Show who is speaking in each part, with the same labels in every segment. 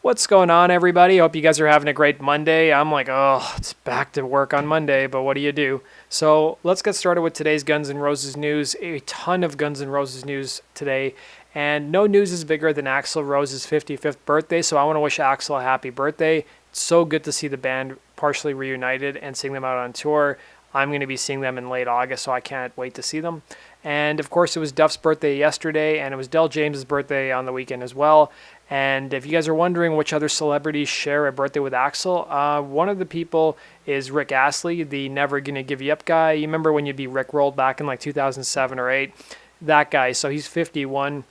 Speaker 1: What's going on, everybody? Hope you guys are having a great Monday. I'm like, oh, it's back to work on Monday, but what do you do? So let's get started with today's Guns N' Roses news. A ton of Guns N' Roses news today, and no news is bigger than Axl Rose's 55th birthday, so I want to wish Axl a happy birthday. It's so good to see the band partially reunited and seeing them out on tour. I'm going to be seeing them in late August, so I can't wait to see them. And of course, it was Duff's birthday yesterday, and it was Del James's birthday on the weekend as well. And if you guys are wondering which other celebrities share a birthday with Axl, one of the people is Rick Astley, the Never Gonna Give You Up guy. You remember when you'd be Rickrolled back in like 2007 or 8? That guy. So he's 51.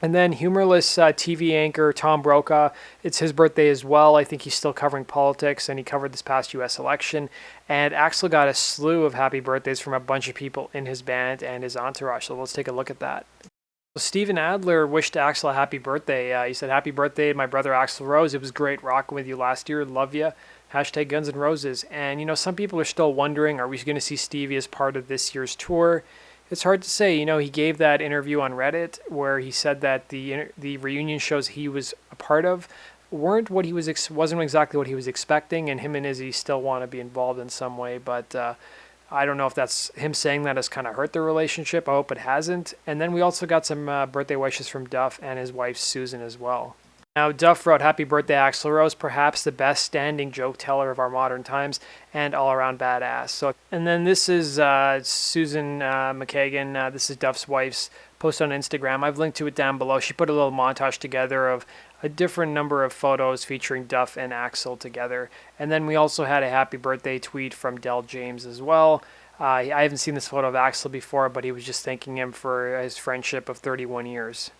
Speaker 1: And then humorless TV anchor Tom Brokaw, it's his birthday as well. I think he's still covering politics, and he covered this past U.S. election. And Axl got a slew of happy birthdays from a bunch of people in his band and his entourage. So let's take a look at that. Steven Adler wished Axl a happy birthday. He said, "Happy birthday, my brother Axl Rose. It was great rocking with you last year. Love you. Hashtag Guns N' Roses." And, you know, some people are still wondering, are we going to see Stevie as part of this year's tour? It's hard to say. You know, he gave that interview on Reddit where he said that the reunion shows he was a part of wasn't exactly what he was expecting, and him and Izzy still want to be involved in some way, but I don't know if that's him saying that has kind of hurt their relationship. I hope it hasn't. And then we also got some birthday wishes from Duff and his wife Susan as well. Now, Duff wrote, "Happy birthday, Axl Rose, perhaps the best standing joke teller of our modern times and all-around badass." So, and then this is Susan McKagan. This is Duff's wife's post on Instagram. I've linked to it down below. She put a little montage together of a different number of photos featuring Duff and Axl together. And then we also had a happy birthday tweet from Del James as well. I haven't seen this photo of Axl before, but he was just thanking him for his friendship of 31 years.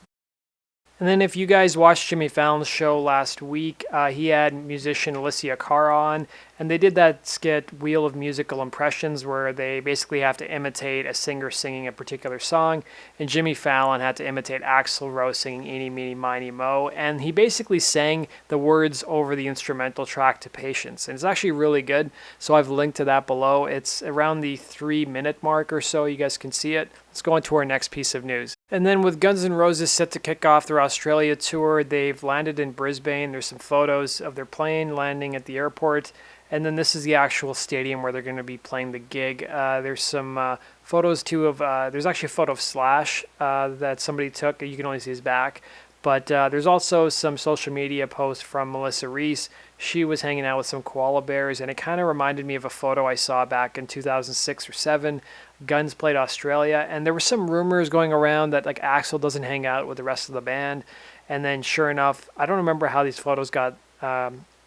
Speaker 1: And then if you guys watched Jimmy Fallon's show last week, he had musician Alessia Cara on, and they did that skit, Wheel of Musical Impressions, where they basically have to imitate a singer singing a particular song, and Jimmy Fallon had to imitate Axl Rose singing Eeny, Meeny, Miny, Mo, and he basically sang the words over the instrumental track to Patience, and it's actually really good, so I've linked to that below. It's around the 3-minute mark or so. You guys can see it. Let's go on to our next piece of news. And then with Guns N' Roses set to kick off their Australia tour, they've landed in Brisbane. There's some photos of their plane landing at the airport. And then this is the actual stadium where they're going to be playing the gig. There's some photos too of, there's actually a photo of Slash that somebody took. You can only see his back. But there's also some social media posts from Melissa Reese. She was hanging out with some koala bears, and it kind of reminded me of a photo I saw back in 2006 or 7. Guns played Australia, and there were some rumors going around that like Axl doesn't hang out with the rest of the band. And then sure enough, I don't remember how these photos got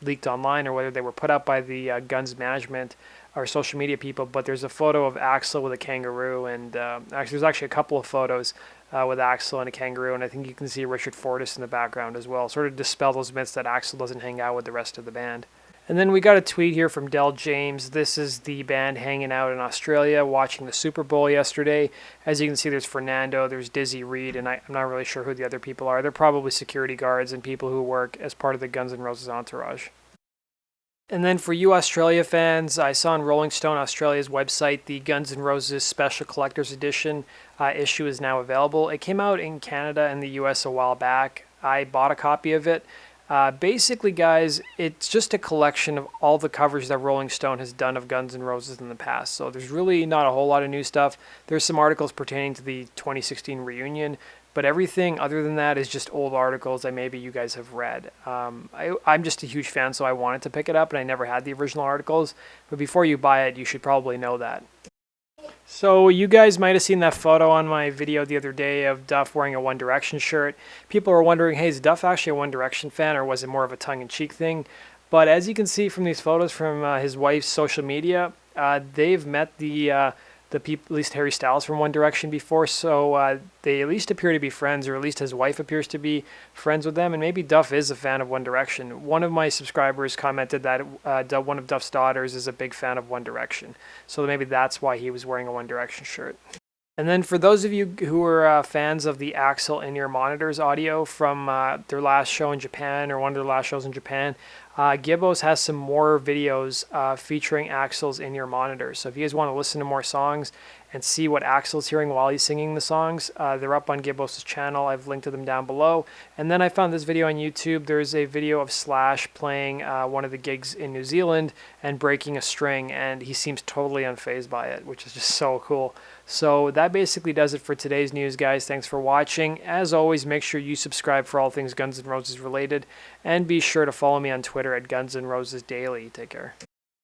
Speaker 1: leaked online or whether they were put out by the Guns management or social media people, but there's a photo of Axl with a kangaroo, and there's actually a couple of photos with Axl and a kangaroo, and I think you can see Richard Fortus in the background as well, sort of dispel those myths that Axl doesn't hang out with the rest of the band. And then we got a tweet here from Del James. This is the band hanging out in Australia watching the Superbowl yesterday. As you can see, there's Fernando, there's Dizzy Reed, and I'm not really sure who the other people are. They're probably security guards and people who work as part of the Guns N' Roses entourage. And then for you Australia fans, I saw on Rolling Stone Australia's website the Guns N' Roses Special Collector's Edition issue is now available. It came out in Canada and the US a while back. I bought a copy of it. Basically, guys, it's just a collection of all the covers that Rolling Stone has done of Guns N' Roses in the past. So there's really not a whole lot of new stuff. There's some articles pertaining to the 2016 reunion, but everything other than that is just old articles that maybe you guys have read. I'm just a huge fan, so I wanted to pick it up, and I never had the original articles. But before you buy it, you should probably know that. So you guys might have seen that photo on my video the other day of Duff wearing a One Direction shirt. People are wondering, hey, is Duff actually a One Direction fan, or was it more of a tongue-in-cheek thing? But as you can see from these photos from his wife's social media, they've met the people, at least Harry Styles from One Direction before, so they at least appear to be friends, or at least his wife appears to be friends with them, and maybe Duff is a fan of One Direction. One of my subscribers commented that one of Duff's daughters is a big fan of One Direction, so maybe that's why he was wearing a One Direction shirt. And then for those of you who are fans of the Axl In-Ear Monitors audio from their last show in Japan, or one of their last shows in Japan, Gibbos has some more videos featuring Axl's In-Ear Monitors. So if you guys want to listen to more songs and see what Axl's hearing while he's singing the songs. They're up on Gibbos' channel. I've linked to them down below. And then I found this video on YouTube. There's a video of Slash playing one of the gigs in New Zealand and breaking a string, and he seems totally unfazed by it, which is just so cool. So that basically does it for today's news, guys. Thanks for watching. As always, make sure you subscribe for all things Guns N' Roses related, and be sure to follow me on Twitter at Guns N' Roses Daily. Take care.